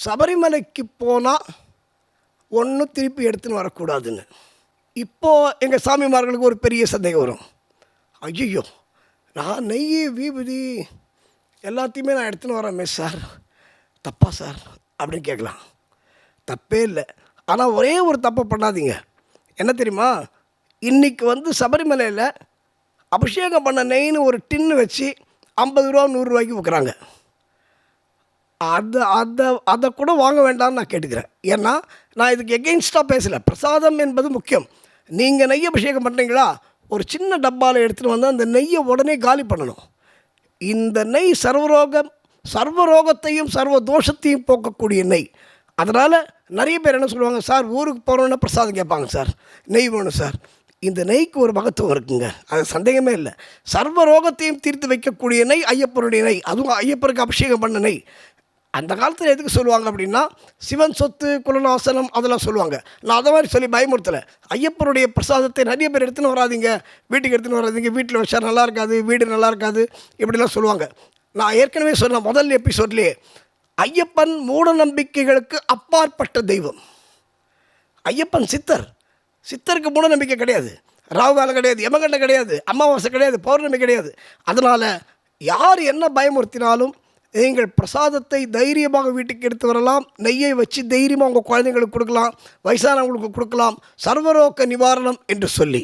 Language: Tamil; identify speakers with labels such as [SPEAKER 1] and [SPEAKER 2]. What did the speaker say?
[SPEAKER 1] சபரிமலைக்கு போனால் ஒன்றும் திருப்பி எடுத்துன்னு வரக்கூடாதுன்னு. இப்போது எங்கள் சாமிமார்களுக்கு ஒரு பெரிய சந்தேகம் வரும். ஐயோ, நான் நெய் விபூதி எல்லாத்தையுமே நான் எடுத்துன்னு வரேன் சார், தப்பா சார் அப்படின்னு கேட்கலாம். தப்பே இல்லை. ஆனால் ஒரே ஒரு தப்பை பண்ணாதீங்க. என்ன தெரியுமா? இன்றைக்கி சபரிமலையில் அபிஷேகம் பண்ண நெய்ன்னு ஒரு டின்னு வச்சு 50 ரூபா 100 ரூபாய்க்கு விற்கிறாங்க. அதை கூட வாங்க வேண்டாம்னு நான் கேட்டுக்கிறேன். ஏன்னா நான் இதுக்கு எகெயின்ஸ்டாக பேசலை. பிரசாதம் என்பது முக்கியம். நீங்கள் நெய் அபிஷேகம் பண்ணுறீங்களா, ஒரு சின்ன டப்பாவில் எடுத்துகிட்டு வந்து அந்த நெய்யை உடனே காலி பண்ணணும். இந்த நெய் சர்வரோகத்தையும் சர்வ தோஷத்தையும் போக்கக்கூடிய நெய். அதனால் நிறைய பேர் என்ன சொல்லுவாங்க, சார் ஊருக்கு போகிறோன்னா பிரசாதம் கேட்பாங்க, சார் நெய் வேணும் சார். இந்த நெய்க்கு ஒரு மகத்துவம் இருக்குங்க, அது சந்தேகமே இல்லை. சர்வ ரோகத்தையும் தீர்த்து வைக்கக்கூடிய நெய் ஐயப்பனுடைய நெய். அதுவும் ஐயப்பருக்கு அபிஷேகம் பண்ண நெய். அந்த காலத்தில் எதுக்கு சொல்லுவாங்க அப்படின்னா, சிவன் சொத்து குலநாசனம் அதெல்லாம் சொல்லுவாங்க. நான் அதை மாதிரி சொல்லி பயமுறுத்தலை. ஐயப்பனுடைய பிரசாதத்தை நிறைய பேர் எடுத்துன்னு வராதிங்க, வீட்டுக்கு எடுத்துன்னு வராதிங்க, வீட்டில் வச்சா நல்லா இருக்காது, வீடு நல்லா இருக்காது, இப்படிலாம் சொல்லுவாங்க. நான் ஏற்கனவே சொன்னேன் முதல் எபிசோட்லேயே, ஐயப்பன் மூட நம்பிக்கைகளுக்கு அப்பாற்பட்ட தெய்வம். ஐயப்பன் சித்தருக்கு மூட நம்பிக்கை கிடையாது, ராகுகாலம் கிடையாது, யமகண்டம் கிடையாது, அமாவாசை கிடையாது, பௌர்ணமி கிடையாது. அதனால் யார் என்ன பயமுறுத்தினாலும் நீங்கள் பிரசாதத்தை தைரியமாக வீட்டுக்கு எடுத்து வரலாம். நெய்யை வச்சு தைரியமாக உங்கள் குழந்தைங்களுக்கு கொடுக்கலாம், வயசானவங்களுக்கு கொடுக்கலாம். சர்வரோக நிவாரணம் என்று சொல்லி